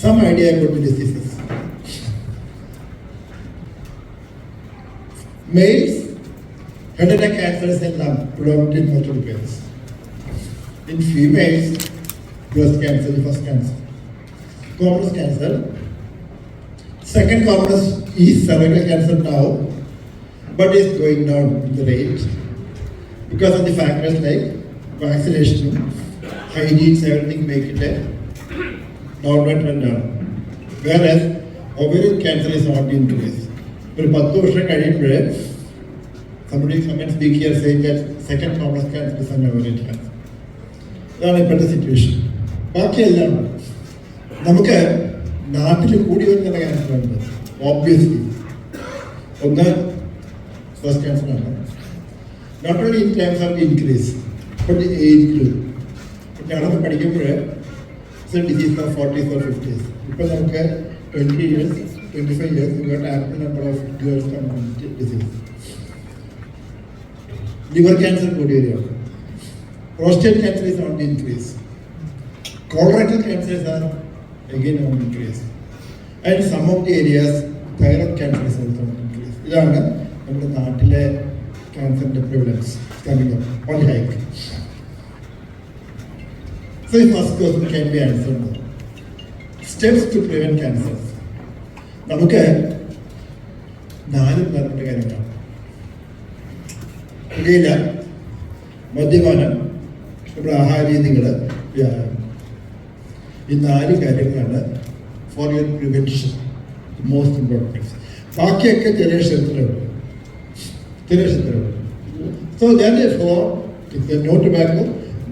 some idea about the diseases. Males, head and neck cancers and lung predominantly in motor repairs. In females, breast cancer, the first cancer. Commonest cancer. Second commonest is cervical cancer now, but is going down in the rate because of the factors like vaccination, hygiene, everything make it a downward trend down. Whereas ovarian cancer is not increased. But 10 വർഷം കഴിയുമ്പോൾ somebody come and speak here saying that second commonest cancer is an ovarian cancer. അതാണ് ഇപ്പോഴത്തെ situation. ബാക്കിയെല്ലാം നമുക്ക് നാട്ടിൽ കൂടി വരുന്ന cancer ഉണ്ട്. ഓബ്വിയസ്ലി ഒന്ന് ബ്രസ്റ്റ് ക്യാൻസർ ആണ്. Not only in times of increase but age group. ഞങ്ങളൊക്കെ പഠിക്കുമ്പോൾ disease of 40s or 50s. ഇപ്പോൾ നമുക്ക് 20 years, 25 years, we got ample number of girls from disease. Liver cancer കൂടി വരികയാണ്. Prostate cancer is on the increase. Colorectal cancers are again on the increase. And some of the areas, thyroid cancer is also on the increase. ഇതാണ് നമ്മുടെ നാട്ടിലെ ക്യാൻസറിന്റെ prevalence coming up on hike. So the first question can be answered now. Steps to prevent cancer. നമുക്ക് 4 പ്രധാനപ്പെട്ട കാര്യങ്ങളാണ്. പുകയില, മദ്യപാനം, നമ്മുടെ ആഹാര രീതികൾ, വ്യായാമം. ഈ 4 കാര്യങ്ങളാണ് for your prevention most important. ബാക്കിയൊക്കെ ചെറിയ ക്ഷേത്രത്തിലുണ്ട്. So therefore, if there is no tobacco,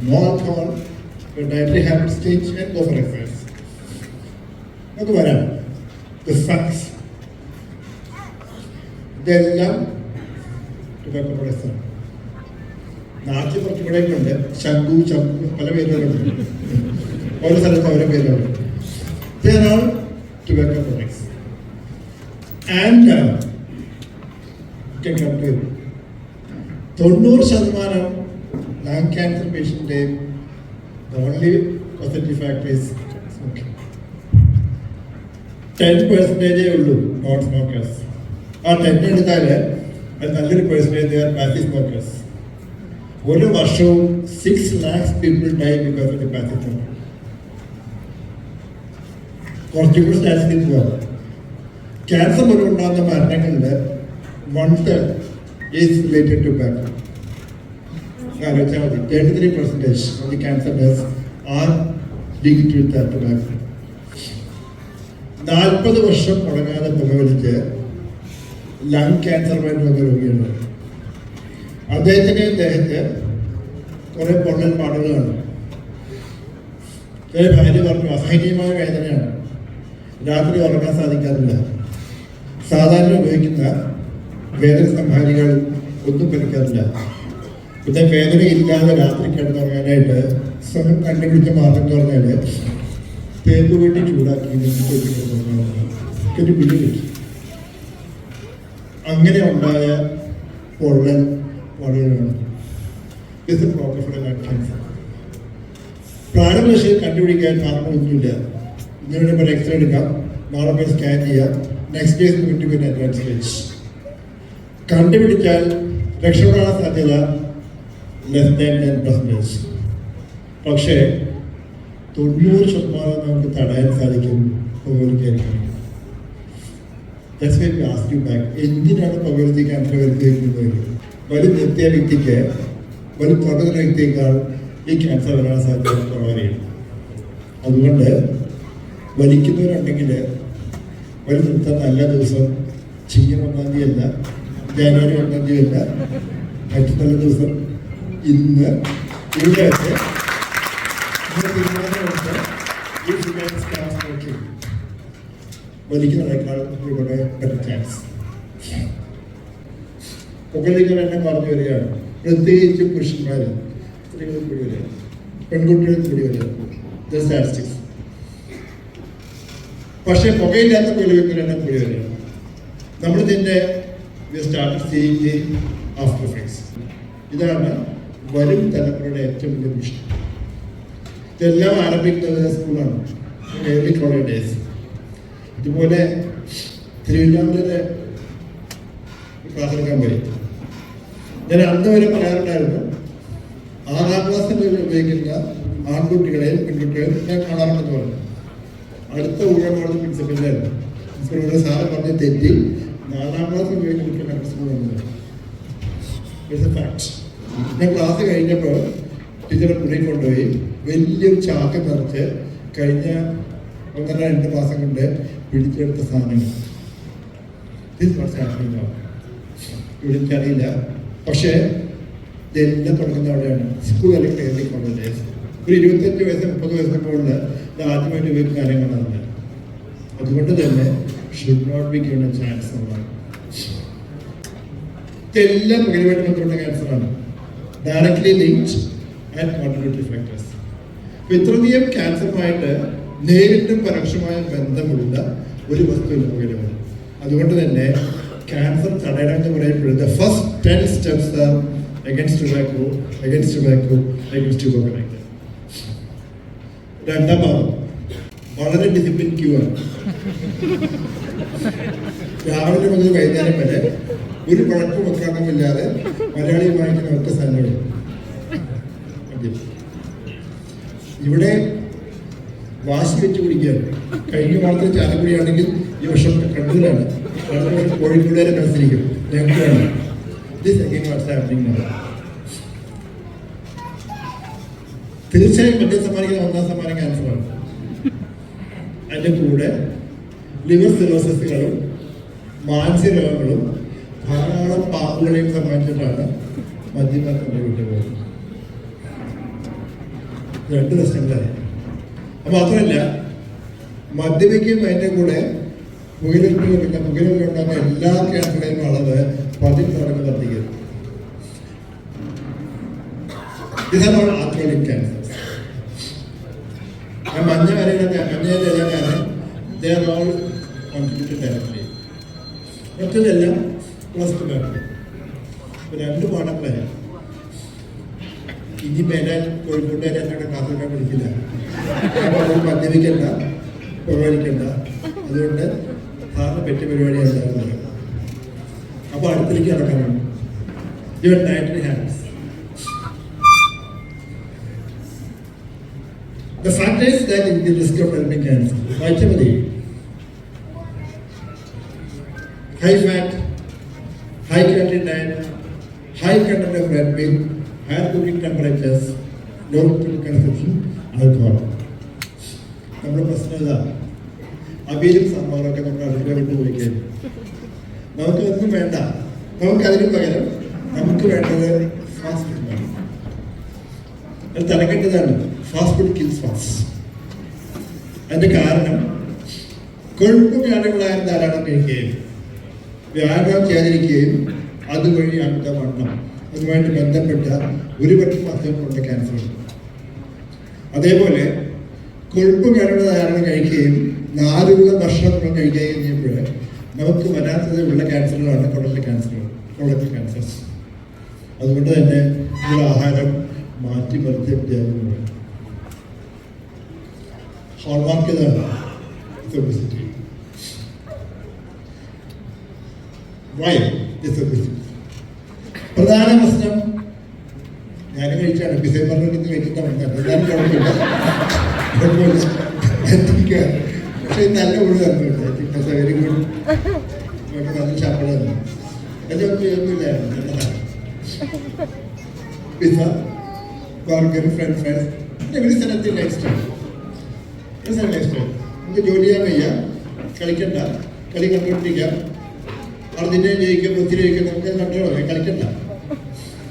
no alcohol, your dietary habits change and go for exercise. നമുക്ക് വരാം. The facts. ഇതെല്ലാം tobacco products ആണ്. നാട്ടിൽ കുറച്ച് കൂടെയൊക്കെയുണ്ട്. ശംഖു പല പേരുകളുണ്ട്. ഓരോ സ്ഥലത്ത് ഓരോ പേരുകളുണ്ട്. There are tobacco products. And can come to 90% lung cancer patient, the only positive factor is smoking. 10% ullu non smokers. ആ 10 എടുത്താൽ അത് നല്ലൊരു percentage they are passive smokers. ഒരു വർഷവും 6 lakhs people die because of the passive smoking. കുറച്ചുകൂടി statistics പോകാം. Cancer മൂലം ഉണ്ടാകുന്ന മരണങ്ങളിൽ 1/3 is related to tobacco. ആലോചിച്ചാൽ മതി. 33% of the cancer deaths are linked with that tobacco. 40 വർഷം മുടങ്ങാതെ പുകവലിച്ച് ലങ് ക്യാൻസറുമായിട്ട് വന്ന രോഗിയുണ്ട്. അദ്ദേഹത്തിന് ദേഹത്ത് കുറെ പൊള്ളൽ പാടുകളാണ്. ഭാര്യ പറഞ്ഞു അസഹനീയമായ വേദനയാണ്, രാത്രി ഉറങ്ങാൻ സാധിക്കാറില്ല. സാധാരണ ഉപയോഗിക്കുന്ന വേദന സംഹാരികൾ ഒന്നും പലിക്കാറില്ല. പിന്നെ വേദന ഇല്ലാതെ രാത്രി കിടന്നുറങ്ങാനായിട്ട് സ്വയം കണ്ടുപിടിച്ച മാർഗം എന്ന് പറഞ്ഞാൽ തേപ്പ് വെട്ടി ചൂടാക്കി ബില്ല്. അങ്ങനെ ഉണ്ടായ പൊള്ളൽ പാടുകളാണ്. ഇത് പ്രോപ്പർ ലങ് ക്യാൻസർ. പ്രാരംഭദശയിൽ കണ്ടുപിടിക്കാൻ മാർഗമൊന്നുമില്ല. ഇങ്ങനെ ഒരു എക്സ്റേ എടുക്കാം, നാളെ പോയി സ്കാൻ ചെയ്യാം, നെക്സ്റ്റ് ഡേ പിന്നെ അഡ്വാൻസ് സ്റ്റേജ്. കണ്ടുപിടിച്ചാൽ രക്ഷപ്പെടാൻ സാധ്യത less than 10%. പക്ഷേ 90% നമുക്ക് തടയാൻ സാധിക്കും പുകവലിക്കായിരിക്കും. That's why we ask you back. എന്തിനാണ് പുകവലി ക്യാൻസർ വരുത്തിയിരിക്കുന്നത്? വരും നിർത്തിയ വ്യക്തിക്ക് വരും തുടങ്ങുന്ന വ്യക്തിയേക്കാൾ ഈ ക്യാൻസർ വരാൻ സാധ്യത കുറവായിരിക്കും. അതുകൊണ്ട് വലിക്കുന്നവരുണ്ടെങ്കിൽ വരും നിർത്താൻ നല്ല ദിവസം ചിങ്ങം 1-ാം തീയതി അല്ല, ജനുവരി 1-ാം തീയതി അല്ല, മറ്റു നല്ല ദിവസം ഇന്ന് ഇവിടെ വെച്ച് വലിക്കുന്നതിനേക്കാൾ ഇവിടെ ബെറ്റർ ചാൻസ്. പുകവലികൾ എന്നെ പറഞ്ഞു വരികയാണ്. പ്രത്യേകിച്ച് പുരുഷന്മാർ, സ്ത്രീകൾ കൂടി വരിക, പെൺകുട്ടികൾ കൂടി വരിക. സ്റ്റാറ്റിസ്റ്റിക്സ്. പക്ഷെ പുകയില്ലാത്ത പുകവലികൾ എന്നെ കൂടി വരിക. നമ്മളിതിൻ്റെ സ്റ്റാർട്ട് സീയിങ് ആഫ്റ്റർ എഫക്ട്സ്. ഇതാണ് വരും തലമുറയുടെ ഏറ്റവും വലിയ വിഷയം. ഇതെല്ലാം ആരംഭിക്കുന്നത് സ്കൂളാണ്. early college days. ഇതുപോലെ തിരുവനന്തപുരത്തെ ക്ലാസ് എടുക്കാൻ പോയി. ഞാൻ അന്ന് വരെ പറയാറുണ്ടായിരുന്നു, 6ാം ക്ലാസ്സിൽ ഉപയോഗിക്കുന്ന ആൺകുട്ടികളെയും പെൺകുട്ടികളെയും ഞാൻ കാണാറുണ്ടെന്ന് പറഞ്ഞു. അടുത്ത ഊഴമാണ് പ്രിൻസിപ്പലിനായിരുന്നു. പ്രിൻസിപ്പലിന്റെ സാറ് പറഞ്ഞ് തെറ്റി 4ാം ക്ലാസ് ഉപയോഗിക്കുന്ന കുട്ടികളാണ് സ്കൂളിൽ വന്നത്. ഞാൻ ക്ലാസ് കഴിഞ്ഞപ്പോൾ ടീച്ചറെ മുറിയിൽ കൊണ്ടുപോയി വലിയൊരു ചാക്ക് നിറച്ച് കഴിഞ്ഞ 1.5-2 മാസം കൊണ്ട് പിടിച്ചെടുത്ത സാധനങ്ങൾ. ഇവിടെ എനിക്കറിയില്ല, പക്ഷേ ഇതെല്ലാം തുടങ്ങുന്ന അവിടെയാണ്. സ്കൂൾ അല്ലെങ്കിൽ എഴുതി കൊണ്ടത് ഒരു 25 വയസ്സ് 30 വയസ്സിന് മുകളിൽ ഇത് ആദ്യമായിട്ട് ഉപയോഗിക്കുന്ന കാര്യങ്ങളാണ്. അതുകൊണ്ട് തന്നെ should not be given a chance എന്നുള്ളതാണ്. ഇതെല്ലാം പുകയിലുമായിട്ട് ബന്ധപ്പെട്ട ക്യാൻസറാണ്, directly linked and contributory factors. അപ്പൊ ഇത്രയധികം ക്യാൻസറുമായിട്ട് നേരിട്ടും പരോക്ഷമായ ബന്ധമുള്ള ഒരു വസ്തുവില്ല പുകയിലുമാണ്. അതുകൊണ്ട് തന്നെ ക്യാൻസർ തടയണമെന്ന് പറയുമ്പോൾ the first 10 steps are against tobacco, against tobacco. രണ്ടാം ഭാഗം വളരെ ഡിസിപ്ലിൻ ക്യൂ ആണ്. രാവിലെ മുതൽ വൈകുന്നേരം വരെ ഒരു കുഴപ്പം വെക്കാണമില്ലാതെ മലയാളി വാങ്ങിക്കുന്ന ഒറ്റ സാധനങ്ങൾ. ഇവിടെ വാശി വെച്ച് കുടിക്കുകയാണ്. കഴിഞ്ഞ മാത്രം ചാലക്കുടിയാണെങ്കിൽ ഈ വർഷം കണ്ണൂരാണ്, കോഴിക്കോടുകാരെ മത്സരിക്കും, ഞങ്ങൾക്കാണ്. തീർച്ചയായും മറ്റേ സമ്മാനിക്കുന്ന 1ാം സമ്മാനം ക്യാൻസറാണ്. അതിൻ്റെ കൂടെ ലിവർ സിറോസിസുകളും മാനസിക രോഗങ്ങളും ധാരാളം പാമ്പുകളെയും സമ്മാനിച്ചിട്ടാണ് മദ്യപാനത്തിൻ്റെ വിട്ടുപോകുന്നത്. 2 പ്രശ്നങ്ങളായി. അത് മാത്രമല്ല, മദ്യപിക്കും അതിൻ്റെ കൂടെ പുകയിലുണ്ടാകുന്ന എല്ലാ ക്യാൻസറുടെയും അളവ് 10 മടങ്ങ് വർദ്ധിക്കുന്നു. ഇതാണ് ആൽക്കഹോളിക് ക്യാൻസർ. മഞ്ഞ വരയിലൊക്കെ they are all contributed directly. മറ്റതെല്ലാം പ്ലസ് ബാക്കി 2 പാഠങ്ങളെ ഇനി മേലാൽ കോഴിക്കോട്ടുകാരെ എന്നൊക്കെ കാത്തിരിക്കാൻ വിളിക്കില്ല. മദ്യപിക്കണ്ട, പുകവലിക്കണ്ട. അതുകൊണ്ട് സാറിന് പെറ്റ പരിപാടി എന്താണെന്ന്. അപ്പോൾ അടുത്തേക്ക് നടക്കണം. Your dietary habits. The factors that increase the risk of developing cancer: vitamin A, high fat, high calorie diet, high content of red meat, high cooking temperatures, low consumption, alcohol. നമ്മുടെ പ്രശ്നം ഇതാണ്. അവിയലും സാമ്പാറൊക്കെ നമ്മൾ അടുക്കള വിട്ട് പോയിക്കഴിഞ്ഞു. നമുക്ക് ഒന്നും വേണ്ട. നമുക്കതിന് പകരം നമുക്ക് വേണ്ടത് ഫാസ്റ്റ് ഫുഡാണ്. അത് തലക്കെട്ടതാണ് ഫാസ്റ്റ് ഫുഡ് കിൽസ് ഫാസ്റ്റ്. അതിന്റെ കാരണം കൊഴുപ്പ് വ്യാധികളായ ധാരാളം കഴിക്കുകയും വ്യായാമം ചെയ്യാതിരിക്കുകയും അതുവഴി അമിതവണ്ണം, അതുമായിട്ട് ബന്ധപ്പെട്ട ഒരുപക്ഷെ വസ്തുക്കളുണ്ട് ക്യാൻസർ. അതേപോലെ കൊഴുപ്പ് വ്യാധികൾ ധാരാളം കഴിക്കുകയും നാരുള്ള ഭക്ഷണം കഴിക്കുകയും ചെയ്യുമ്പോൾ നമുക്ക് വരാത്തതുള്ള ക്യാൻസറുകളാണ് കൊളക്ടൽ ക്യാൻസേഴ്സ്. അതുകൊണ്ട് തന്നെ നമ്മുടെ ആഹാരം മാറ്റി മറിച്ച് വിദ്യാഭ്യാസം ഹോൾമാർക്ക് ഇതാണ് ഒബേസിറ്റി. Why this obesity? പ്രധാന പ്രശ്നം ഞാൻ കഴിച്ചാണ്. പിസൈ പറഞ്ഞിട്ട് കഴിച്ചിട്ടാണ് എല്ലാവരും കുഴപ്പമില്ല, പക്ഷെ നല്ല കൂടുതൽ തന്നിട്ടുണ്ട്. വെരി ഗുഡ്, നല്ല ശമ്പളം തന്നെ. ഒന്നുമില്ലായിരുന്നു. പിസ, ബർഗർ, ഫ്രഞ്ച് ഫ്രൈസ്, ഒരു സ്ഥലത്ത് ലൈഫ് സ്റ്റൈൽ. നമുക്ക് ജോലി ചെയ്യാൻ വയ്യ, കളിക്കണ്ട, കളി കണ്ടുകൊണ്ടിരിക്കാം. അർജന്റീന ജയിക്കും, ഒത്തിരി ജയിക്കും, നമുക്ക് കണ്ടോളാം, കളിക്കണ്ട.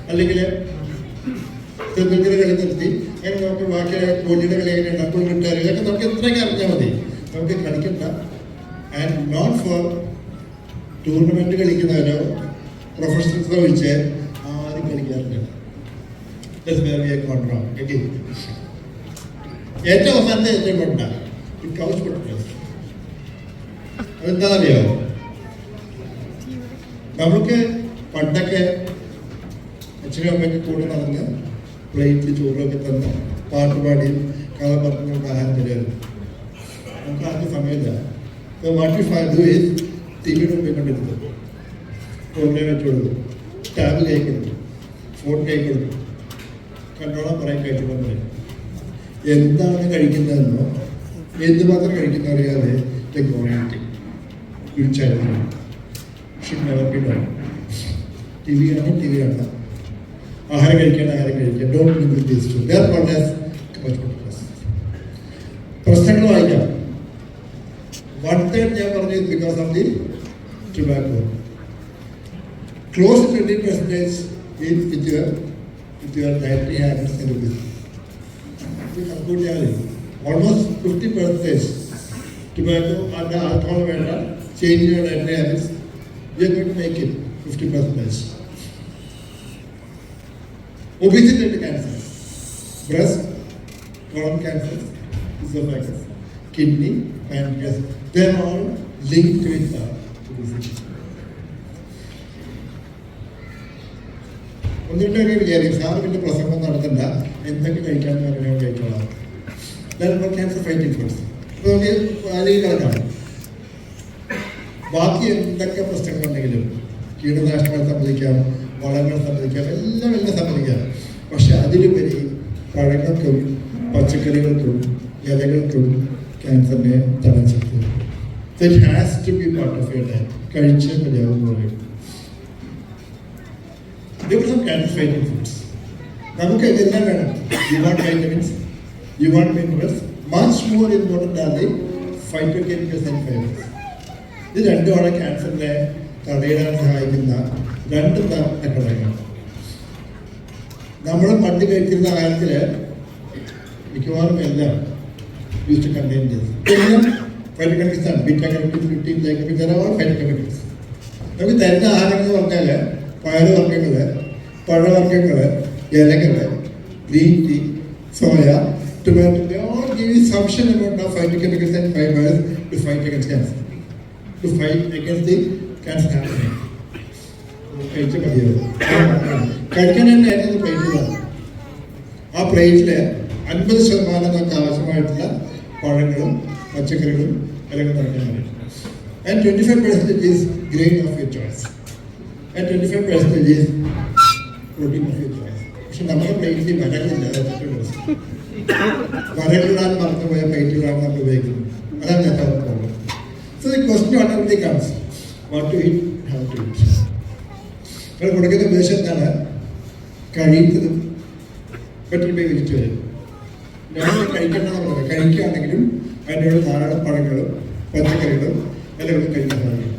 അല്ലെങ്കിൽ ക്രിക്കറ്റ് കളി നിർത്തി അങ്ങനെ നമുക്ക് ബാക്കി കോഴിയുടെ കളി എങ്ങനെയുണ്ട്, അപ്പോൾ കിട്ടാറ്, ഇതൊക്കെ നമുക്ക് എത്രയൊക്കെ അറിഞ്ഞാൽ മതി, നമുക്ക് കളിക്കണ്ട. ആൻഡ് നോട്ട് ഫോർ ടൂർണമെന്റ് കളിക്കുന്നവരോ പ്രൊഫഷണൽസോ ഒഴിച്ച് ആരും കളിക്കാറില്ല. ഏറ്റവും അവസാനത്തെ ഏറ്റവും കൊണ്ട കൗച്ച് പൊട്ടേഴ്സ്. അതെന്താണെന്നറിയോ? നമുക്ക് പണ്ടൊക്കെ അച്ഛനും അമ്മയ്ക്ക് കൂടെ നടന്ന് പ്ലേറ്റിൽ ചോറൊക്കെ തന്ന് പാട്ടുപാടിയും കഥ പറഞ്ഞൊക്കെ ആഹാരം തരുമായിരുന്നു. നമുക്ക് ആദ്യം സമയമില്ല. So what if I do is ടിവിയുടെ മുമ്പിൽ കൊണ്ടിരുന്നു, പ്രോഗ്രാം വെച്ച് കൊടുക്കും, ടാബ് കൈ കൊടുക്കും, ഫോൺ കൈ കൊടുക്കും, കണ്ടോളം പറയാൻ കഴിച്ചോളം പറയും. എന്താണ് കഴിക്കുന്നതെന്നോ എന്തുമാത്രം കഴിക്കുന്ന അറിയാതെ തീർച്ചയായിട്ടും ടി വി ആണ്, ടി വി ആണ്. ആഹാരം കഴിക്കാൻ ആഹാരം കഴിക്കുക. Don't limit these two. They are not as പ്രശ്നങ്ങൾ വായിക്കാം. വൺ തേർഡ് ഞാൻ പറഞ്ഞത് because of the tobacco. Close 20% is with your dietary habits and everything. Almost 50% tobacco and alcohol വേണ്ട, change your dietary habits. We are going to make it 50%. Obesity and cancer, breast, colon cancer, esophagus, kidney, pancreas, they are all linked with obesity. ഒന്നിട്ടൊക്കെ വിചാരിക്കും sir പിന്നെ പ്രസംഗം നടത്തണ്ട, എന്തൊക്കെ കഴിക്കാമെന്ന് പറഞ്ഞാൽ കഴിച്ചോളാം. Cancer fighting foods. അപ്പോൾ നമുക്ക് അതിലേക്ക് കിടക്കാം. ബാക്കി എന്തൊക്കെ പ്രശ്നങ്ങളുണ്ടെങ്കിലും കീടനാശിനികൾ സംബന്ധിക്കാം, വളങ്ങൾ സംബന്ധിക്കാം, എല്ലാം സംബന്ധിക്കാം. പക്ഷെ അതിലുപരി പഴങ്ങൾക്കും പച്ചക്കറികൾക്കും ഇലകൾക്കും ക്യാൻസറിനെ തടയാൻ ശക്തി. It has to be part of your diet. കഴിച്ചേ മതിയാവും പറയും. Cancer fighting foods. നമുക്ക് ഇതെല്ലാം വേണം. You want vitamins, you want minerals, much more important are the phytochemicals and fibers. ഇത് രണ്ടുമാണ് ക്യാൻസറിനെ തടയിടാൻ സഹായിക്കുന്ന രണ്ട് ഘടകങ്ങൾ. നമ്മൾ പണ്ട് കഴിക്കുന്ന ആഹാരത്തിൽ മിക്കവാറും എല്ലാം യൂസ് കണ്ടെയ്ൻ ചെയ്തു. എല്ലാം ഫൈറ്റോകെമിക്കൽസ് ആണ്. Beta chemicals, gluten, phytochemicals. നമുക്ക് തരുന്ന ആഹാരങ്ങൾ എന്ന് പറഞ്ഞാൽ പയറുവർഗ്ഗങ്ങൾ, പഴവർഗ്ഗങ്ങൾ, ഇലകൾ, green tea, soya, tomato, they all give you sufficient amount of phytochemicals and fibers to fight against cancer, to fight against the cancer happening. കഴിച്ച മതിയാവും. കഴിക്കാൻ തന്നെയായിരുന്നു പ്ലേറ്റിലാണ്. ആ പ്ലേറ്റിൽ 50% നമുക്ക് ആവശ്യമായിട്ടുള്ള പഴങ്ങളും പച്ചക്കറികളും ഇലകളും കഴിക്കാൻ മതി. And 25% is grain of your choice. And 25% is protein of your choice. പക്ഷെ നമ്മുടെ പ്ലേറ്റിൽ വരകളില്ല. വരകളിടാൻ മറന്നുപോയ പ്ലേറ്റുകളാണ് നമ്മൾ ഉപയോഗിക്കുന്നത്. അതാണ് ഞാൻ problem. So the question automatically comes, what to eat, how to eat. നമ്മൾ കൊടുക്കുന്ന ഉപദേശം എന്താണ്? കഴിയുന്നതും ബെറ്റർ ബൈ വെജിറ്റേറിയൻ. ഞാൻ കഴിക്കേണ്ടതെന്ന് പറയുന്നത് കഴിക്കുകയാണെങ്കിലും അതിൻ്റെ ധാരാളം പഴങ്ങളും പച്ചക്കറികളും ഇലകളും കഴിക്കാൻ സാധിക്കും.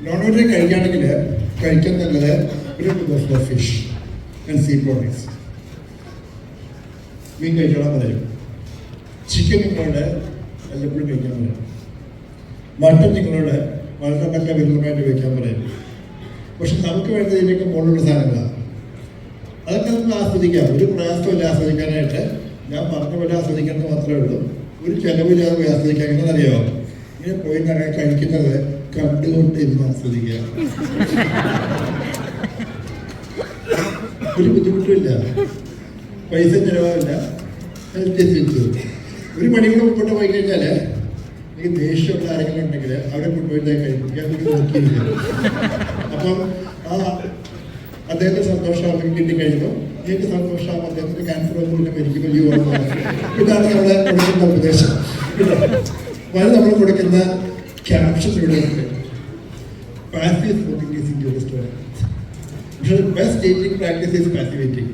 നോൺ വെജിറ്റേറിയൻ കഴിക്കുകയാണെങ്കിൽ കഴിക്കാൻ നല്ലത് ഒരു ഫിഷ് ആൻഡ് സീ പ്രോഡക്ട്സ്. മീൻ കഴിച്ചോളാൻ പറയും. ചിക്കൻ നിങ്ങളോട് എല്ലപ്പോഴും കഴിക്കാൻ പറയും. മട്ടൻ നിങ്ങളോട് വളരെ നല്ല വിരളമായിട്ട് വയ്ക്കാൻ പറയും. പക്ഷെ നമുക്ക് വേണ്ടത് ഇതിനൊക്കെ മുകളിലുള്ള സാധനങ്ങളാണ്. അതൊക്കെ നമുക്ക് ആസ്വദിക്കാം. ഒരു പ്രയാസമില്ല ആസ്വദിക്കാനായിട്ട്. ഞാൻ പറഞ്ഞ പോലെ ആസ്വദിക്കുന്നത് മാത്രമേ ഉള്ളൂ. ഒരു ചെലവില്ലാതെ പോയി ആസ്വദിക്കാൻ. എങ്ങനെയെന്നറിയാമോ? ഇങ്ങനെ പോയി നിറയെ കഴിക്കുന്നത് കണ്ടുകൊണ്ട് ഇരുന്ന് ആസ്വദിക്കുക. ഒരു ബുദ്ധിമുട്ടുമില്ല, പൈസ ചിലവാവില്ല, ഒരു മണി കൂടെ മുമ്പോട്ട് പോയി കഴിഞ്ഞാൽ ഈ ദേഷ്യമുള്ള ആരെങ്കിലും ഉണ്ടെങ്കിൽ അവിടെ കൊണ്ടുപോയി കഴിപ്പിക്കാൻ നോക്കിയില്ല. അപ്പം അദ്ദേഹത്തിന് സന്തോഷമാകുമ്പോൾ കിട്ടിക്കഴിയുമ്പോൾ എനിക്ക് സന്തോഷമാകും. അദ്ദേഹത്തിന് ക്യാൻസർ ഒന്നുമില്ല, മരിക്കും വലിയ ഓർമ്മ. ഇതാണ് നമ്മളെ കൊടുക്കുന്ന ഉപദേശം. അത് നമ്മൾ കൊടുക്കുന്ന ക്യാപ്ഷൻ ഇവിടെ ഉണ്ട്. Passive smoking is injurious. പക്ഷേ best eating practice is passive eating.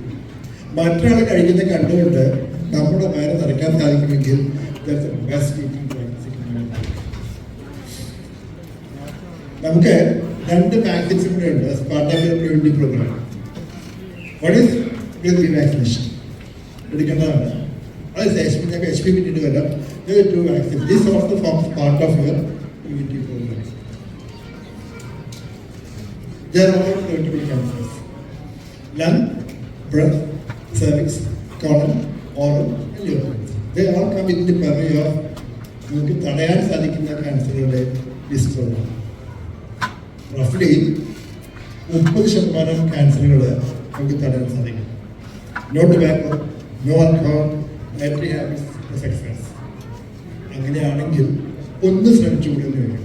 മറ്റൊരാൾ കഴിക്കുന്ന കണ്ടുകൊണ്ട് നമ്മുടെ വയറ് നിറയ്ക്കാൻ സാധിക്കുമെങ്കിൽ ബെസ്റ്റ് ഈറ്റിംഗ് പ്രാക്ടീസ്. നമുക്ക് രണ്ട് വാക്സിൻസും കൂടെ ഉണ്ട്. സ്പാർട്ടാക്കിയ preventive programme. What is vaccination? എടുക്കേണ്ടതാണ്. അത് HPV കിട്ടിയിട്ട് വരാം. 2 vaccines. This also forms part of your immunity program. There are all treatable cancers: lung, breast, cervix, colon, oral, and liver. They all come in the purview of നമുക്ക് തടയാൻ സാധിക്കുന്ന ക്യാൻസറുകളുടെ ലിസ്റ്റുകളാണ്. റഫ്ലി 30% ക്യാൻസറുകൾ നമുക്ക് തടയാൻ സാധിക്കും. No tobacco, no alcohol, dietary habits, exercise. അങ്ങനെയാണെങ്കിൽ ഒന്ന് ശ്രമിച്ചുകൂടെന്ന് വരും.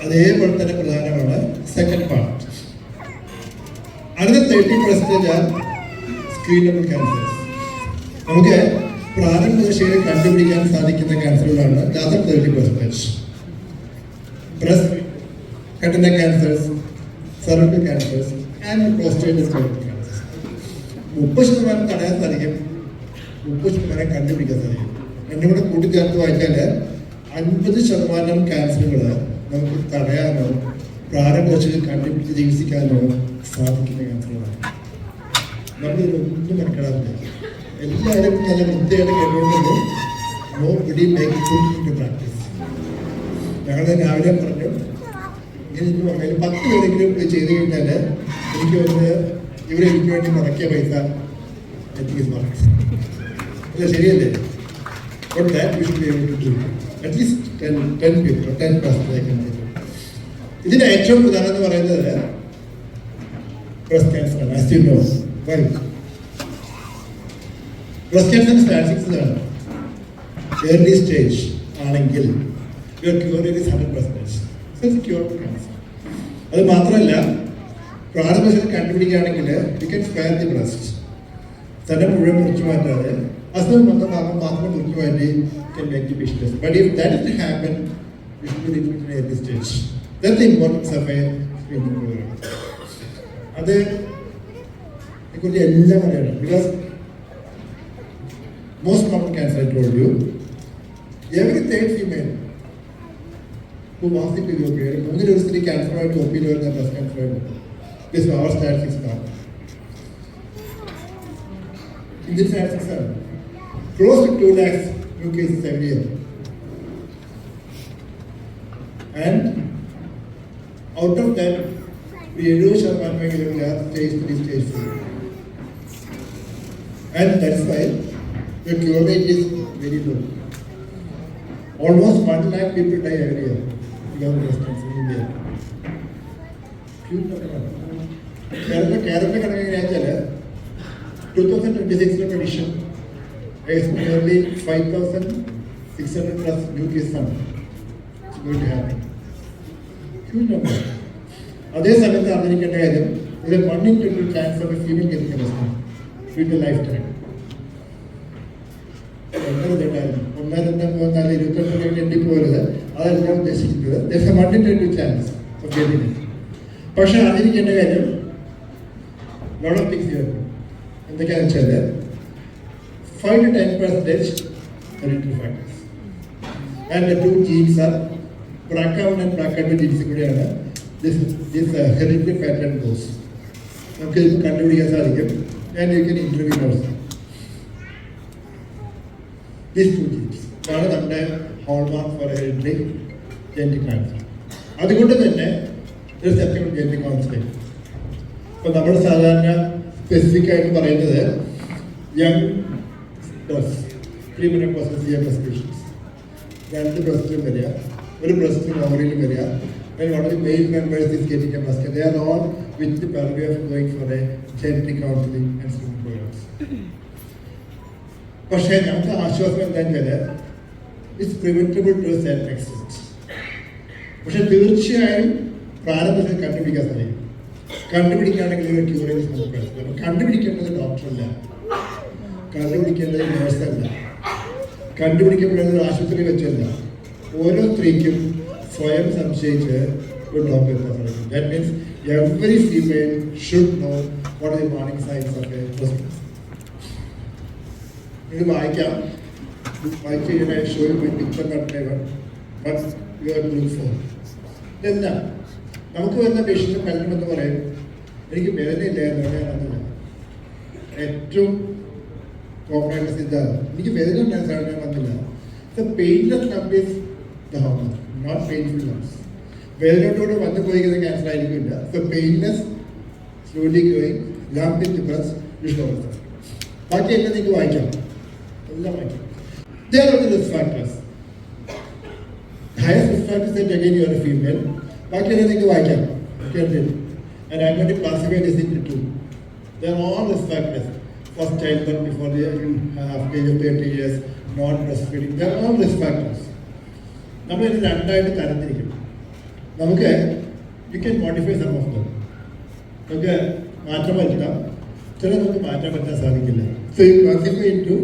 അതേപോലെ തന്നെ പ്രധാനമാണ് സെക്കൻഡ് പാർട്ട്. അടുത്ത 30% ആണ് സ്ക്രീനബിൾ ക്യാൻസേഴ്സ്. നമുക്ക് പ്രാരംഭദശയിൽ കണ്ടുപിടിക്കാൻ സാധിക്കുന്ന ക്യാൻസറുകളാണ് last 30%. Breast content cancers, cervical cancers and prostate cancers. 30% തടയാൻ സാധിക്കും, 30% കണ്ടുപിടിക്കാൻ സാധിക്കും. രണ്ടും കൂടെ കൂട്ടിച്ചേർത്ത് വായിച്ചാൽ 50% ക്യാൻസറുകൾ നമുക്ക് തടയാനോ പ്രാരംഭദശയിൽ കണ്ടുപിടിച്ച് ചികിത്സിക്കാനോ സാധിക്കുന്ന ക്യാൻസറുകളാണ്. നമ്മളിതൊന്നും മനസ്സിലാക്കില്ല. എല്ലാവരും നല്ല വൃത്തിയായിട്ട് കേട്ടുകൊണ്ടു nobody make food into practice. ഞങ്ങൾ രാവിലെ പറഞ്ഞു ഇങ്ങനെ പറഞ്ഞാൽ 10 പേരെങ്കിലും ചെയ്ത് കഴിഞ്ഞാൽ എനിക്ക് വന്ന് ഇവരെനിക്ക് വേണ്ടി മുടക്കിയ പൈസ എത്തിക്കുന്നു അല്ല, ശരിയല്ലേ? But that we should be able to do. At least 10 people, 10% I can do. ഇതിന് ഏറ്റവും പ്രധാനം എന്ന് പറയുന്നത് ബ്രസ്റ്റ് ക്യാൻസർ ആണ്. As you know, why? Breast ക്യാൻസറിന്റെ സ്റ്റാറ്റിസ്റ്റിക്സ് ഇതാണ്. ഏർലി സ്റ്റേജ് ആണെങ്കിൽ your cure rate is 100%. So it's a curable cancer. അത് മാത്രമല്ല പ്രാരംഭത്തിൽ കണ്ടുപിടിക്കുകയാണെങ്കിൽ you can spare the breast. തന്നെ മുഴുവൻ മുറിച്ചു മാറ്റാതെ അസുഖം വന്ന ഭാഗം മാത്രം മുറിച്ചു മാറ്റി can make the patient. But if that doesn't happen, you should be treated at early stage. That's the importance of a screening program. അത് കുറിച്ച് എല്ലാം അറിയണം. Because most common cancer, I told you, every third female who wants it to be operated, 3 ദിവസത്തിൽ ക്യാൻസറുമായിട്ട് ഒപ്പിയിൽ വരുന്ന breast ക്യാൻസറായിട്ട്. This is our statistics now. Indian statistics are close to 2 lakhs new cases every year. And out of that, we 70% are stage 3, stage 4. And that's why the cure rate is very low. Almost 1 lakh people die every year because of breast cancer in India. കേരളത്തിൽ കണക്കെങ്ങനെയാണെന്ന് വെച്ചാൽ 2026 prediction is nearly 5,600 plus new cases it's going to happen. Huge number. അതേ സമയത്ത് അറിഞ്ഞിരിക്കേണ്ട കാര്യം ഇത് 1 in 2 chance of a female getting a breast in the lifetime. ഒന്നായിരുന്നു 28 എണ്ണിപ്പോരുത്, അതെല്ലാം ഉദ്ദേശിക്കുന്നത് 1 in 2 chance of getting it. പക്ഷെ അറിഞ്ഞിരിക്കേണ്ട കാര്യം lot of things here. എന്തൊക്കെയാണെന്ന് വെച്ചാൽ 5 to 10% hereditary factors. And the 2 genes are BRCA1 and BRCA2 genes കൂടെയാണ് this hereditary pattern goes. നമുക്ക് ഇത് കണ്ടുപിടിക്കാൻ സാധിക്കും. And you can intervene also. These 2 genes ആണ് നമ്മുടെ hallmark for hereditary genetic cancer. അതുകൊണ്ട് തന്നെ ഒരു സെപ്പറേറ്റ് genetic counseling. ഇപ്പോൾ നമ്മൾ സാധാരണ സ്പെസിഫിക് ആയിട്ട് പറയുന്നത് യങ് പ്രീമെനോപോസൽ CFS പേഷ്യൻസ്, 2 ബ്രസ്റ്റിലും വരിക, 1 ബ്രസ്റ്റിലും ഓവറിയിലും വരിക. And one of the main members is getting a breast cancer. They are all with the purview of going for a genetic counseling and screening programs. പക്ഷേ ഞങ്ങൾക്ക് ആശ്വാസം എന്താണെന്ന് വെച്ചാൽ it's preventable to a certain extent. പക്ഷെ തീർച്ചയായും പ്രാരംഭത്തിൽ കണ്ടുപിടിക്കാൻ സാധിക്കും. കണ്ടുപിടിക്കുകയാണെങ്കിൽ ഒരു ക്യൂറേജ് നമുക്ക് കണ്ടുപിടിക്കേണ്ടത് ഡോക്ടറല്ല, കണ്ടുപിടിക്കേണ്ടത് നേഴ്സല്ല, കണ്ടുപിടിക്കപ്പെടുന്നത് ആശുപത്രി വെച്ചല്ല. ഓരോ സ്ത്രീക്കും സ്വയം സംശയിച്ച് ഒരു ഡോക്ടറെ സാധിക്കും. That means every female should know what are the warning signs of a breast cancer. ഇത് വായിക്കാം, വായിച്ച് കഴിഞ്ഞാൽ ഷോയിൽ പോയി പിക്ചർ കണ്ടേവർ but you are look for ഇതെല്ലാം. നമുക്ക് വരുന്ന പേഷ്യൻ്റ് കല്ലുമെന്ന് പറയും എനിക്ക് വേദനയില്ലായിരുന്നു, ഞാനൊന്നുമില്ല. ഏറ്റവും കോമണായിട്ട് സിദ്ധാണ് എനിക്ക് വേദന ഉണ്ടായിരുന്ന ഞാൻ വന്നില്ല. The painless lump is the hormone, not painful lumps. വേദനയോടുകൂടി വന്നു പോയിരിക്കുന്ന ക്യാൻസർ ആയിരിക്കില്ല. So painless slowly going lump in the breast discover. ബാക്കി എല്ലാം നിങ്ങൾക്ക് വായിക്കാം, എല്ലാം വായിക്കാം. There are the risk factors. Highest risk factors that again you are a female. ബാക്കി എല്ലാം നിങ്ങൾക്ക് വായിക്കാം. And I'm going to classify this into 2. They are all risk factors. First childbirth before the age of 30 years, non breast feeding. There are risk factors. നമ്മളിത് രണ്ടായിട്ട് തരംതിരിക്കും. നമുക്ക് you can modify some of them. നമുക്ക് മാറ്റം വരുത്താം, ചില നമുക്ക് മാറ്റാൻ പറ്റാൻ സാധിക്കില്ല. So you classify into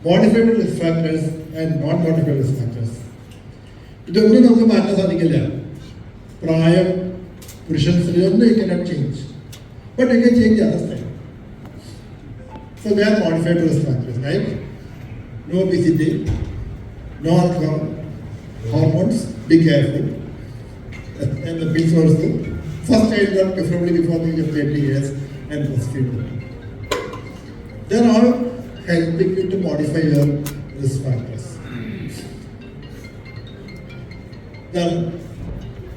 modified risk factors and non modified risk factors. ഇതൊന്നും നമുക്ക് മാറ്റാൻ സാധിക്കില്ല. പ്രായം, പുരുഷൻ, സ്ത്രീ ഒന്നും you cannot change, but you can change other style. So they are modified risk factors like no obesity, no alcohol, hormones, be careful, and the pills also. First childbirth preferably before the age of 30 years and breastfeeding. They are all helping you to modify your risk factors.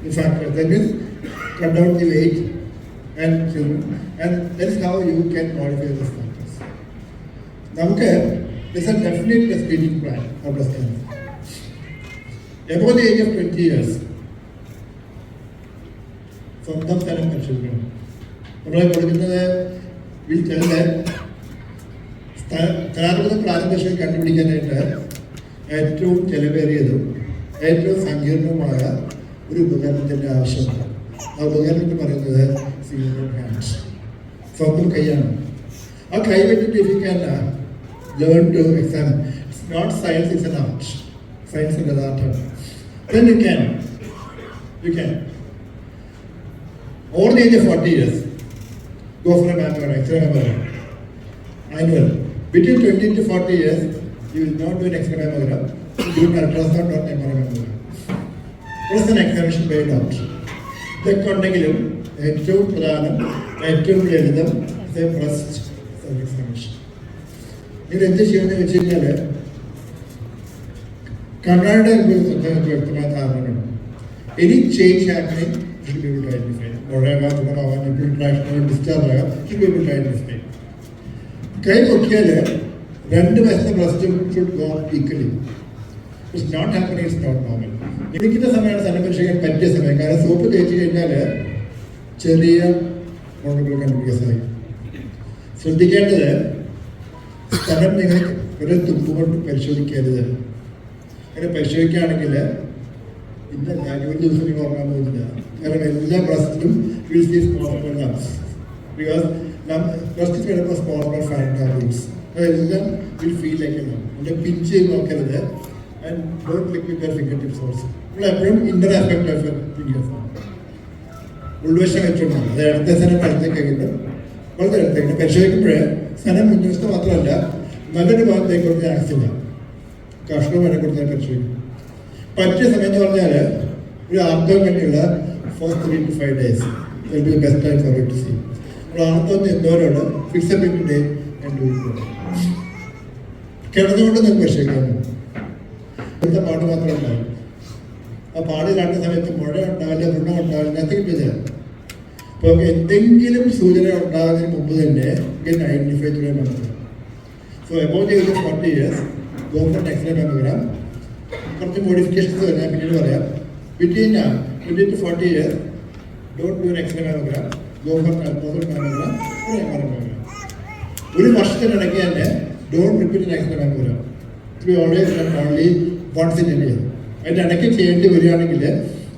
The factors, that means cut down the weight and children, and that is how you can modify the risk factors. നമുക്ക് there's a definite screening plan for breast cancer. Above the age of 20 years, സ്വന്തം സ്ഥലം പരിശോധിക്കണം. നമ്മളെ കൊടുക്കുന്നത് സ്ഥാനാർബുദ പ്രാരംഭശം കണ്ടുപിടിക്കാനായിട്ട് ഏറ്റവും ചെലവേറിയതും ഏറ്റവും സങ്കീർണവുമായ ഒരു ഉപകരണത്തിൻ്റെ ആവശ്യമാണ്. ആ ഉപകരണം പറയുന്നത് സിംഗിൾ ഹാൻഡ്, സ്വന്തം കൈയാണ്. ആ കൈ വെച്ചിട്ട് if you can learn to examine, it's not science, it's an art. Science is an art. Then you can over the age of 40 years go for a mammogram, X-ray mammogram, annual. Between 20 to 40 years you will not do an X-ray mammogram, you do an ultrasound or mammogram. Plus an examination by a doctor. ഇതൊക്കെ ഉണ്ടെങ്കിലും ഏറ്റവും പ്രധാനം, ഏറ്റവും ലളിതം breast examination. ഇത് എന്ത് ചെയ്യുന്നത് വെച്ച് കഴിഞ്ഞാൽ കണ്ണാടിയുടെ വ്യക്തമായ ധാരണകൾ. Any change happening should be able to identify. മുഴയാകാം, ഗുണമാകാം, നിപ്പിൾ ട്രാക്ഷൻ, ഡിസ്ചാർജ് ആകാം, should be able to identify. കൈ പൊക്കിയാൽ രണ്ട് വശത്തെ ബ്രസ്റ്റും should go equally. It's not happening, it's not normal. ഇരിക്കുന്ന സമയമാണ് സ്ഥലം പരിശോധിക്കാൻ പറ്റിയ സമയം. കാരണം സോപ്പ് തേച്ച് കഴിഞ്ഞാൽ ചെറിയ മുഴകൾ കണ്ടുപിടിക്കാൻ സാധിക്കും. ശ്രദ്ധിക്കേണ്ടത്, സ്ഥലം നിങ്ങൾ ഒരു തുമ്പ് കൊണ്ട് പരിശോധിക്കരുത്. അങ്ങനെ പരിശോധിക്കുകയാണെങ്കിൽ ഇന്നല്ല ഒരു ദിവസം നിങ്ങൾ ഉറങ്ങാൻ പോകുന്നില്ല. കാരണം എല്ലാ ബ്രസ്റ്റിലും ബിക്കോസ് ബ്രസ്റ്റ് കിടക്കുന്ന സ്മോൾ ഫാറ്റ് അതെല്ലാം വിൽ ഫീൽ ലൈക്ക് എല്ലാം പിഞ്ച് ചെയ്ത് നോക്കരുത്. And don't click with your finger tips also. നമ്മൾ എപ്പോഴും inner aspect of your fingers ഉൾവശം വെച്ചുകൊണ്ടാണ്. അത് അടുത്ത സ്ഥലം അടുത്തേക്ക് കിട്ടും, വളരെ അടുത്തേക്ക് പരിശോധിക്കുമ്പോൾ സ്ഥലം മുൻവശത്ത് മാത്രമല്ല നല്ലൊരു ഭാഗത്തേക്ക് കൊടുത്ത് ആക്സില്ല കഷ്ണം വരെ കൊടുത്താൽ പരിശോധിക്കും. പറ്റിയ സമയം എന്ന് പറഞ്ഞാൽ ഒരു ആർത്തവം വേണ്ടിയുള്ള first 3 to 5 days will be the best time for you to see. നമ്മൾ ആർത്തവം എന്തോരോട് ഫിക്സബിലിറ്റി ഡേ ആൻഡ് കിടന്നുകൊണ്ട് നിങ്ങൾക്ക് പരിശോധിക്കാമോ. ഇവിടുത്തെ പാട് മാത്രം ഉണ്ടാവും. ആ പാട് രണ്ട് സമയത്ത് മുഴ ഉണ്ടാവില്ല, വൃണം ഉണ്ടാവില്ല, നത്തിക്കിട്ടില്ല. അപ്പോൾ എന്തെങ്കിലും സൂചന ഉണ്ടാകുന്നതിന് മുമ്പ് തന്നെ ഐഡന്റിഫൈ ചെയ്യാൻ പറ്റും. So above the age of 40 years go for X-ray mammogram. കുറച്ച് മോഡിഫിക്കേഷൻസ് വരാൻ പിന്നീട് പറയാം. Between 20 to 40 years don't do X-ray mammogram, go for ultrasound mammogram, ഒരു MRI മാമോഗ്രാം. ഒരു വർഷത്തിനിടയ്ക്ക് തന്നെ don't repeat X-ray mammogram. To be always done only once in a year. അതിൻ്റെ ഇടയ്ക്ക് ചെയ്യേണ്ടി വരികയാണെങ്കിൽ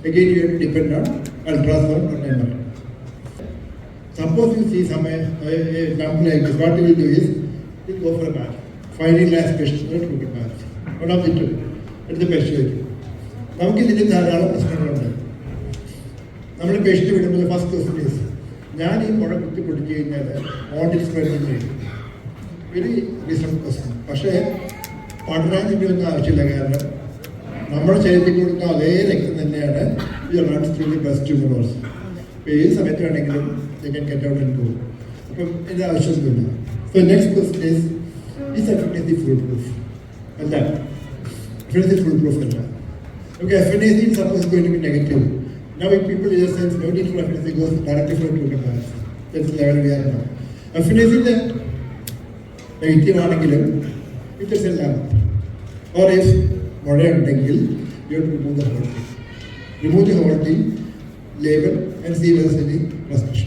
again you have to depend on ultrasound or MRI. Suppose you see some lump like this, what you will do is you go for a bath. Finding last patient to look at bath. One of the two. എടുത്ത് പരിശോധിക്കും. നമുക്കിതിന് ധാരാളം പ്രശ്നങ്ങളുണ്ട്. നമ്മുടെ patient വിടുമ്പോൾ first question is, ഞാൻ ഈ മുഴ കുത്തി പൊട്ടിച്ച് കഴിഞ്ഞാൽ ഓൺ സ്പ്രെഡിങ് ചെയ്യും. Very reasonable question. പക്ഷേ പഠനം ഇതിൻ്റെ ഒന്നും ആവശ്യമില്ല. കാരണം നമ്മുടെ ശരീരത്തിൽ കൊടുക്കുന്ന അതേ രക്തം തന്നെയാണ് ഈ runs through the breast tumours. അപ്പോൾ ഏത് സമയത്ത് വേണമെങ്കിലും they can get out and go. അപ്പം ഇതിൻ്റെ ആവശ്യമൊന്നുമില്ല. So next question is efficacy full proof അല്ല. എഫിക്കസി ഫുൾ പ്രൂഫ് അല്ല. Okay, efficacy is supposed to be negative. Now if people just say no need for efficacy, goes directly for treatment bias. That's the level we are now. Efficacy is negative ആണെങ്കിലും it is a lamp. Or if മുഴ ഉണ്ടെങ്കിൽ you have to remove the whole thing. Remove the whole thing, label and see whether there is any restriction.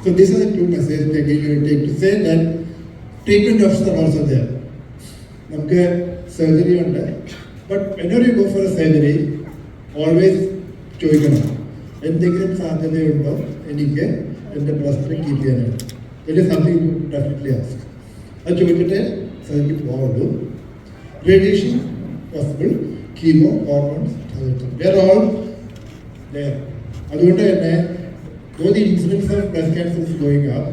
So these are the two messages that you take to say that treatment options are also there. നമുക്ക് surgery ഉണ്ട്. But whenever you go for a surgery, always ചോദിക്കണം എന്തെങ്കിലും സാധ്യതയുണ്ടോ എനിക്ക് എൻ്റെ ബ്രസ്റ്റിനെ keep ചെയ്യാനായിട്ട്. It is something you definitely ask. അത് ചോദിച്ചിട്ട് സർജറി പോവുള്ളൂ. Radiation possible, chemo, hormones, they are all there. അതുകൊണ്ട് തന്നെ though the incidence of breast cancer is going up,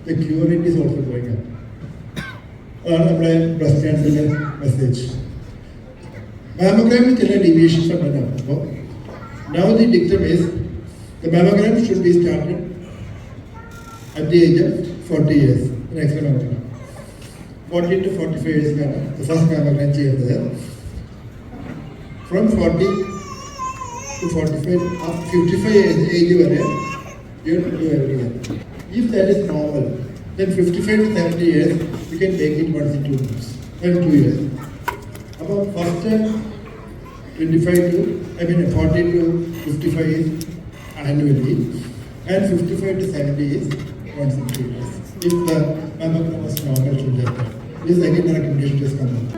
the cure rate is also going up. അതാണ് നമ്മുടെ breast ക്യാൻസറിൻ്റെ message. മാമോഗ്രാമിൽ ചില deviations ഉണ്ടല്ലോ. അപ്പോൾ now the dictum is the mammogram should be started at the age of 40 years. Next mammogram 40 to 45 years ആണ് the first mammogram ചെയ്യുന്നത്. From 40 to 45 up 55 age വരെ you have to do every year. If that is normal, then 55 to 70 years you can take it once in 2 months, every 2 years. About first 25 to 40 to 55 is annually, and 55 to 70 is once in 2 years. If the mammogram was normal, should get that. This is again a recommendation to come out.